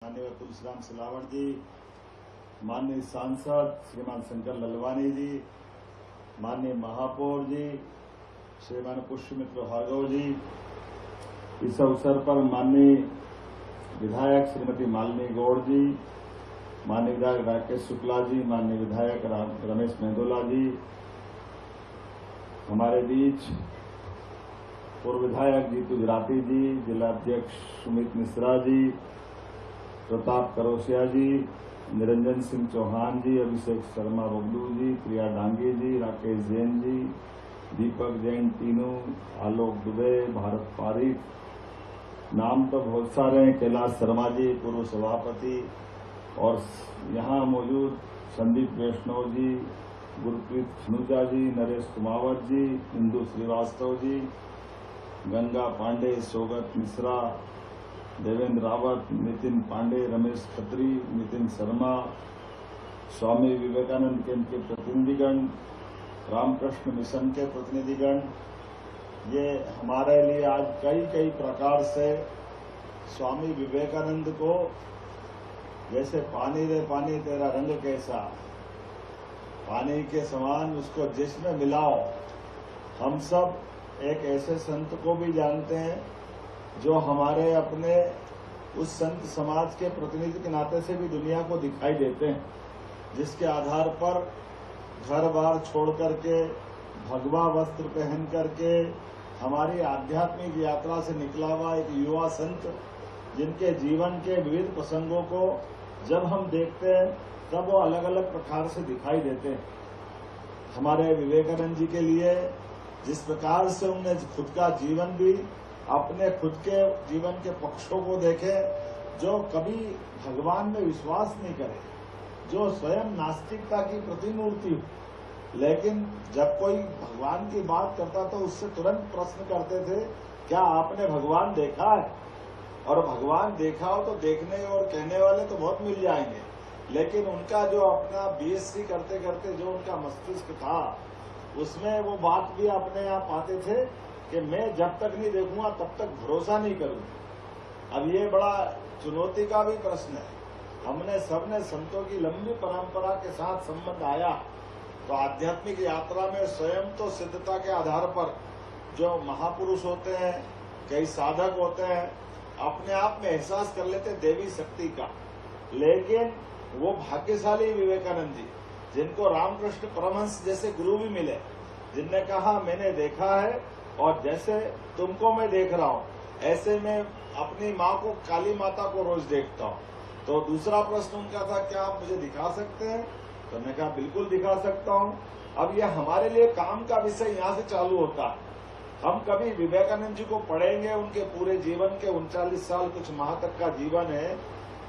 माननीय तुलसीराम सिलावट जी, माननीय सांसद श्रीमान शंकर ललवानी जी, माननीय महापौर जी श्रीमान पुष्यमित्र भार्गव जी, इस अवसर पर माननीय विधायक श्रीमती मालिनी गौड़ जी, माननीय विधायक राकेश शुक्ला जी, माननीय विधायक रमेश मेंदोला जी, हमारे बीच पूर्व विधायक जीतू जराती जी, जिलाध्यक्ष सुमित मिश्रा जी, प्रताप करोसिया जी, निरंजन सिंह चौहान जी, अभिषेक शर्मा बबलू जी, प्रिया डांगे जी, राकेश जैन जी, दीपक जैन, तीनू, आलोक दुबे, भारत पारिक, नाम तो बहुत सारे हैं, कैलाश शर्मा जी पूर्व सभापति, और यहाँ मौजूद संदीप वैष्णव जी, गुरप्रीत खनुजा जी, नरेश कुमावत जी, इंदु श्रीवास्तव जी, गंगा पांडे, सोगत मिश्रा, देवेंद्र रावत, नितिन पांडे, रमेश खत्री, नितिन शर्मा, स्वामी विवेकानंद केंद्र के प्रतिनिधिगण, रामकृष्ण मिशन के प्रतिनिधिगण, ये हमारे लिए आज कई प्रकार से स्वामी विवेकानंद को जैसे पानी रे पानी तेरा रंग कैसा, पानी के समान उसको जिसमें मिलाओ। हम सब एक ऐसे संत को भी जानते हैं जो हमारे अपने उस संत समाज के प्रतिनिधि के नाते से भी दुनिया को दिखाई देते हैं, जिसके आधार पर घर बार छोड़ करके, भगवा वस्त्र पहन करके हमारी आध्यात्मिक यात्रा से निकला हुआ एक युवा संत, जिनके जीवन के विविध प्रसंगों को जब हम देखते हैं तब वो अलग अलग प्रकार से दिखाई देते हैं। हमारे विवेकानंद जी के लिए जिस प्रकार से उन्होंने खुद का जीवन भी अपने खुद के जीवन के पक्षों को देखे, जो कभी भगवान में विश्वास नहीं करे, जो स्वयं नास्तिकता की प्रतिमूर्ति हो, लेकिन जब कोई भगवान की बात करता तो उससे तुरंत प्रश्न करते थे, क्या आपने भगवान देखा है? और भगवान देखा हो तो देखने और कहने वाले तो बहुत मिल जाएंगे, लेकिन उनका जो अपना बीएससी करते करते जो उनका मस्तिष्क था, उसमें वो बात भी अपने आप पाते थे कि मैं जब तक नहीं देखूंगा तब तक भरोसा नहीं करूंगा। अब ये बड़ा चुनौती का भी प्रश्न है। हमने सबने संतों की लंबी परंपरा के साथ संबंध आया तो आध्यात्मिक यात्रा में स्वयं तो सिद्धता के आधार पर जो महापुरुष होते हैं, कई साधक होते हैं, अपने आप में एहसास कर लेते देवी शक्ति का, लेकिन वो भाग्यशाली विवेकानंद जी, जिनको रामकृष्ण परमहंस जैसे गुरु भी मिले, जिनने कहा मैंने देखा है और जैसे तुमको मैं देख रहा हूँ, ऐसे मैं अपनी माँ को, काली माता को रोज देखता हूँ। तो दूसरा प्रश्न उनका था, क्या आप मुझे दिखा सकते हैं? तो मैं कहा बिल्कुल दिखा सकता हूँ। अब यह हमारे लिए काम का विषय यहाँ से चालू होता है। हम कभी विवेकानंद जी को पढ़ेंगे, उनके पूरे जीवन के 39 साल कुछ माह तक का जीवन है,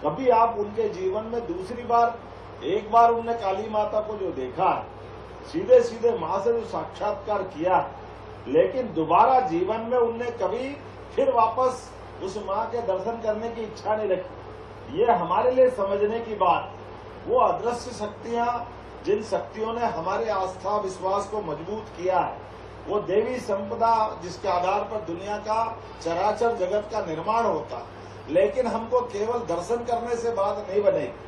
कभी आप उनके जीवन में दूसरी बार, एक बार उनने काली माता को जो देखा है, सीधे सीधे माँ से जो साक्षात्कार किया, लेकिन दोबारा जीवन में उनने कभी फिर वापस उस माँ के दर्शन करने की इच्छा नहीं रखी। ये हमारे लिए समझने की बात, वो अदृश्य शक्तियाँ, जिन शक्तियों ने हमारे आस्था विश्वास को मजबूत किया है, वो देवी संपदा जिसके आधार पर दुनिया का चराचर जगत का निर्माण होता, लेकिन हमको केवल दर्शन करने से बात नहीं बनेगी।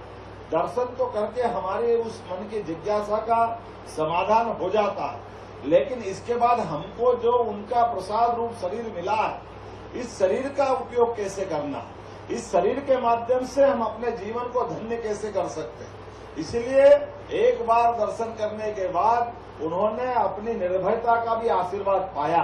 दर्शन तो करके हमारे उस मन की जिज्ञासा का समाधान हो जाता है, लेकिन इसके बाद हमको जो उनका प्रसाद रूप शरीर मिला है, इस शरीर का उपयोग कैसे करना, इस शरीर के माध्यम से हम अपने जीवन को धन्य कैसे कर सकते हैं। इसलिए एक बार दर्शन करने के बाद उन्होंने अपनी निर्भयता का भी आशीर्वाद पाया,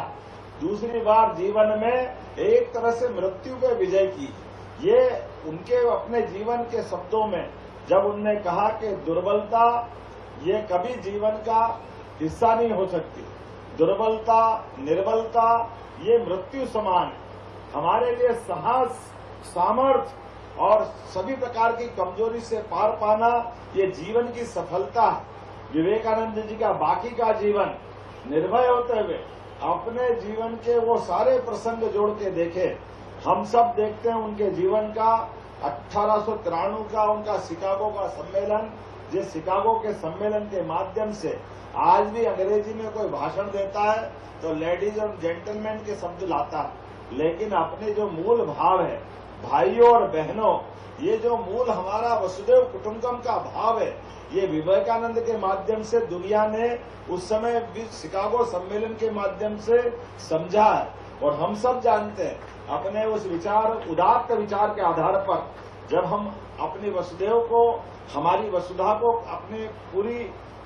दूसरी बार जीवन में एक तरह से मृत्यु पे विजय की। ये उनके अपने जीवन के शब्दों में जब उनने कहा कि दुर्बलता ये कभी जीवन का हिस्सा नहीं हो सकती, दुर्बलता निर्बलता ये मृत्यु समान है। हमारे लिए साहस, सामर्थ्य और सभी प्रकार की कमजोरी से पार पाना ये जीवन की सफलता है। विवेकानंद जी का बाकी का जीवन निर्भय होते हुए अपने जीवन के वो सारे प्रसंग जोड़ के देखे। हम सब देखते हैं उनके जीवन का 1893 का उनका शिकागो का सम्मेलन, जिस शिकागो के सम्मेलन के माध्यम से आज भी अंग्रेजी में कोई भाषण देता है तो लेडीज और जेंटलमैन के शब्द लाता है, लेकिन अपने जो मूल भाव है भाइयों और बहनों, ये जो मूल हमारा वसुदेव कुटुंबकम का भाव है, ये विवेकानंद के माध्यम से दुनिया ने उस समय शिकागो सम्मेलन के माध्यम से समझा है। और हम सब जानते हैं, अपने उस विचार, उदात्त विचार के आधार पर जब हम अपनी वसुदेव को, हमारी वसुधा को अपने पूरी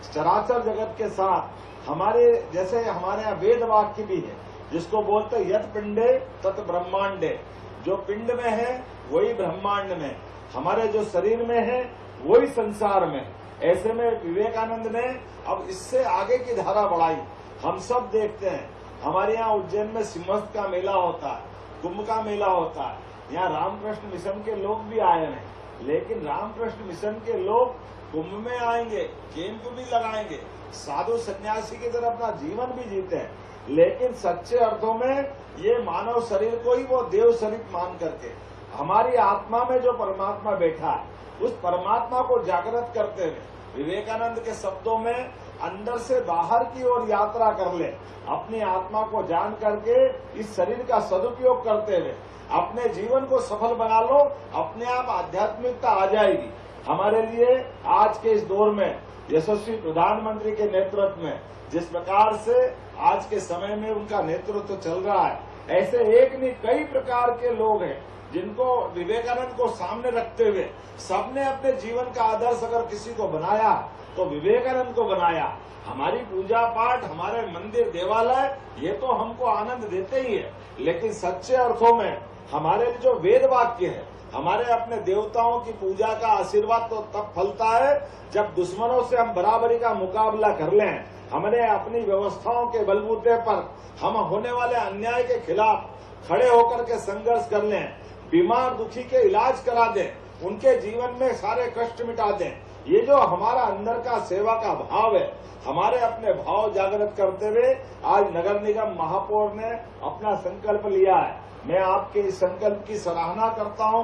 चराचर जगत के साथ, हमारे जैसे हमारे यहाँ वेद वाक्य भी है जिसको बोलते हैं यत पिंडे तत् ब्रह्मांडे, जो पिंड में है वही ब्रह्मांड में, हमारे जो शरीर में है वही संसार में। ऐसे में विवेकानंद ने अब इससे आगे की धारा बढ़ाई। हम सब देखते हैं, हमारे यहाँ उज्जैन में सिंहस्थ का मेला होता है, कुंभ का मेला होता है, यहाँ रामकृष्ण मिशन के लोग भी आए हैं, लेकिन रामकृष्ण मिशन के लोग कुंभ में आएंगे, कैंप भी लगाएंगे, साधु सन्यासी की तरह अपना जीवन भी जीते हैं, लेकिन सच्चे अर्थों में ये मानव शरीर को ही वो देव शरीर मान करके हमारी आत्मा में जो परमात्मा बैठा है, उस परमात्मा को जागृत करते हुए विवेकानंद के शब्दों में अंदर से बाहर की ओर यात्रा कर ले, अपनी आत्मा को जान करके इस शरीर का सदुपयोग करते हुए अपने जीवन को सफल बना लो, अपने आप आध्यात्मिकता आ जाएगी। हमारे लिए आज के इस दौर में यशस्वी प्रधानमंत्री के नेतृत्व में जिस प्रकार से आज के समय में उनका नेतृत्व चल रहा है, ऐसे एक नहीं कई प्रकार के लोग हैं जिनको विवेकानंद को सामने रखते हुए सबने अपने जीवन का आदर्श अगर किसी को बनाया तो विवेकानंद को बनाया। हमारी पूजा पाठ, हमारे मंदिर देवालय, ये तो हमको आनंद देते ही है, लेकिन सच्चे अर्थों में हमारे लिए जो वेद वाक्य है, हमारे अपने देवताओं की पूजा का आशीर्वाद तो तब फलता है जब दुश्मनों से हम बराबरी का मुकाबला कर लें, हमने अपनी व्यवस्थाओं के बलबूते पर हम होने वाले अन्याय के खिलाफ खड़े होकर के संघर्ष कर लें, बीमार दुखी के इलाज करा दें, उनके जीवन में सारे कष्ट मिटा दें। ये जो हमारा अंदर का सेवा का भाव है, हमारे अपने भाव जागृत करते हुए आज नगर निगम महापौर ने अपना संकल्प लिया है। मैं आपके इस संकल्प की सराहना करता हूं।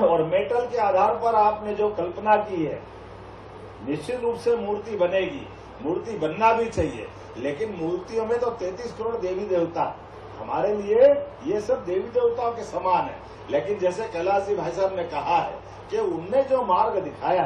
और मेटल के आधार पर आपने जो कल्पना की है, निश्चित रूप से मूर्ति बनेगी, मूर्ति बनना भी चाहिए, लेकिन मूर्तियों में तो 33 करोड़ देवी देवता, हमारे लिए ये सब देवी देवताओं के समान है। लेकिन जैसे कैलाश जी भाई साहब ने कहा है कि उनने जो मार्ग दिखाया,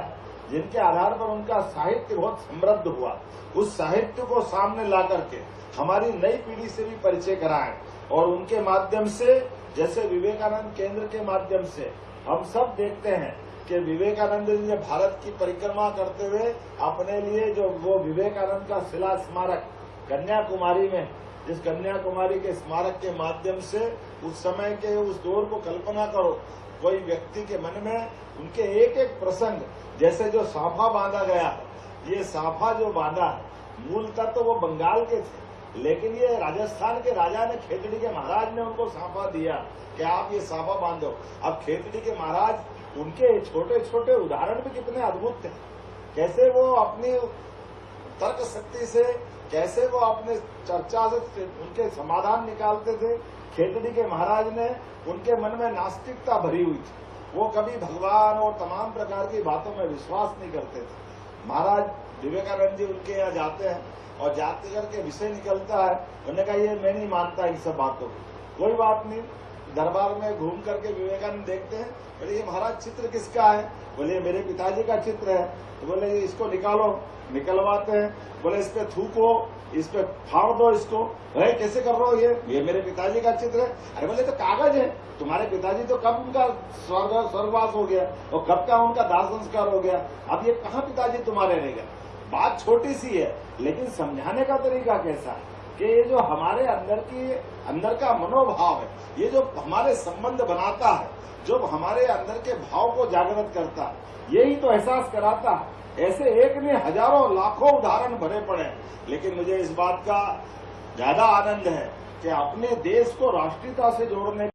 जिनके आधार पर उनका साहित्य बहुत समृद्ध हुआ, उस साहित्य को सामने ला करके हमारी नई पीढ़ी से भी परिचय कराएं, और उनके माध्यम से, जैसे विवेकानंद केंद्र के माध्यम से हम सब देखते हैं कि विवेकानंद जी ने भारत की परिक्रमा करते हुए अपने लिए जो वो विवेकानंद का शिला स्मारक कन्याकुमारी में, जिस कन्याकुमारी के स्मारक के माध्यम से उस समय के उस दौर को कल्पना करो, कोई व्यक्ति के मन में उनके एक एक प्रसंग, जैसे जो साफा बांधा गया है, ये साफा जो बांधा है मूलतः तो वो बंगाल के थे, लेकिन ये राजस्थान के राजा ने, खेतड़ी के महाराज ने उनको साफा दिया कि आप ये साफा बांधो। अब खेतड़ी के महाराज, उनके छोटे छोटे उदाहरण भी कितने अद्भुत थे, कैसे वो अपनी तर्क शक्ति से, कैसे वो अपने चर्चा से उनके समाधान निकालते थे। खेतड़ी के महाराज ने, उनके मन में नास्तिकता भरी हुई थी, वो कभी भगवान और तमाम प्रकार की बातों में विश्वास नहीं करते थे। महाराज विवेकानंद जी उनके यहाँ जाते हैं और जाते करके विषय निकलता है, उन्होंने कहा ये मैं नहीं मानता इन सब बातों को। कोई बात नहीं, दरबार में घूम करके विवेकानंद देखते हैं, बोले ये महाराज चित्र किसका है? बोले मेरे पिताजी का चित्र है। तो बोले इसको निकालो, निकलवाते हैं, बोले इस पे थूको, इस पे फाड़ दो इसको। अरे कैसे कर रहे हो? ये मेरे पिताजी का चित्र है। अरे बोले तो कागज है, तुम्हारे पिताजी तो कब उनका स्वर्गवास हो गया और कब का उनका दाह संस्कार हो गया, अब ये कहाँ पिताजी तुम्हारे रह गए। बात छोटी सी है, लेकिन समझाने का तरीका कैसा है कि ये जो हमारे अंदर का मनोभाव है, ये जो हमारे संबंध बनाता है, जो हमारे अंदर के भाव को जागृत करता है, यही तो एहसास कराता है। ऐसे एक ने हजारों लाखों उदाहरण भरे पड़े, लेकिन मुझे इस बात का ज्यादा आनंद है कि अपने देश को राष्ट्रीयता से जोड़ने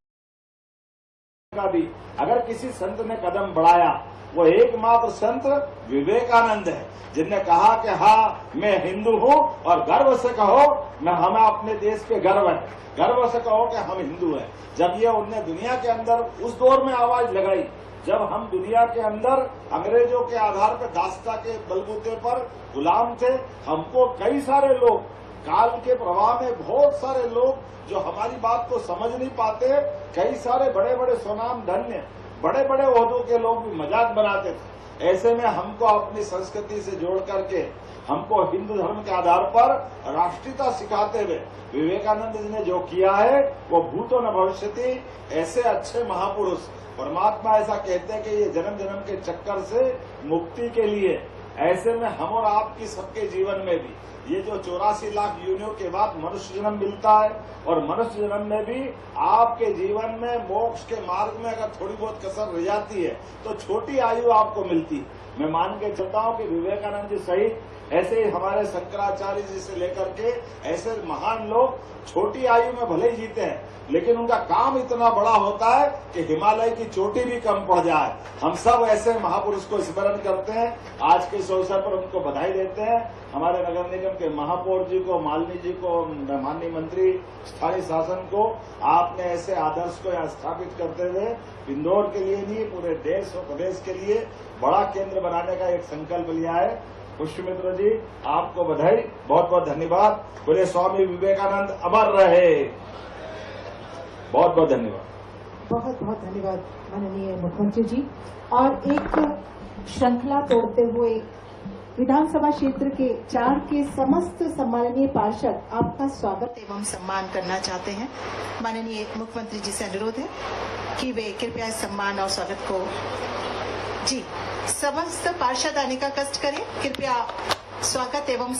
का भी अगर किसी संत ने कदम बढ़ाया, वो एकमात्र संत विवेकानंद है, जिनने कहा कि हाँ मैं हिंदू हूँ और गर्व से कहो मैं, हमें अपने देश पे गर्व है, गर्व से कहो कि हम हिंदू हैं। जब ये उनने दुनिया के अंदर उस दौर में आवाज लगाई जब हम दुनिया के अंदर अंग्रेजों के आधार पर दासता के बलबूते पर गुलाम थे, हमको कई सारे लोग काल के प्रवाह में बहुत सारे लोग जो हमारी बात को समझ नहीं पाते, कई सारे बड़े बड़े स्वनाम धन्य बड़े बड़े ओहदों के लोग भी मजाक बनाते थे। ऐसे में हमको अपनी संस्कृति से जोड़ करके हमको हिंदू धर्म के आधार पर राष्ट्रीयता सिखाते हुए विवेकानंद जी ने जो किया है वो भूतो न भविष्यति। ऐसे अच्छे महापुरुष परमात्मा ऐसा कहते हैं कि ये जन्म जन्म के चक्कर से मुक्ति के लिए, ऐसे में हम और आपकी सबके जीवन में भी ये जो 84 लाख योनियों के बाद मनुष्य जन्म मिलता है, और मनुष्य जन्म में भी आपके जीवन में मोक्ष के मार्ग में अगर थोड़ी बहुत कसर रह जाती है तो छोटी आयु आपको मिलती है। मैं मान के चलता हूँ कि विवेकानंद जी सहित ऐसे ही हमारे शंकराचार्य जी से लेकर के ऐसे महान लोग छोटी आयु में भले ही जीते हैं, लेकिन उनका काम इतना बड़ा होता है कि हिमालय की चोटी भी कम पड़ जाए। हम सब ऐसे महापुरुष को स्मरण करते हैं। आज के इस अवसर पर उनको बधाई देते हैं। हमारे नगर निगम के महापौर जी को, मालिनी जी को, माननीय मंत्री स्थानीय शासन को, आपने ऐसे आदर्श को यहाँ स्थापित करते हुए इंदौर के लिए नहीं पूरे देश और प्रदेश के लिए बड़ा केंद्र बनाने का एक संकल्प लिया है। पुष्यमित्र जी, आपको बधाई, बहुत बहुत धन्यवाद। बोले स्वामी विवेकानंद अमर रहे। बहुत बहुत धन्यवाद। बहुत बहुत धन्यवाद माननीय मुख्यमंत्री जी। और एक श्रृंखला तोड़ते हुए विधानसभा क्षेत्र के 4 के समस्त सम्माननीय पार्षद आपका स्वागत एवं सम्मान करना चाहते हैं। माननीय मुख्यमंत्री जी से अनुरोध है कि वे कृपया इस सम्मान और स्वागत को जी समस्त पार्षद आने का कष्ट करें। कृपया स्वागत एवं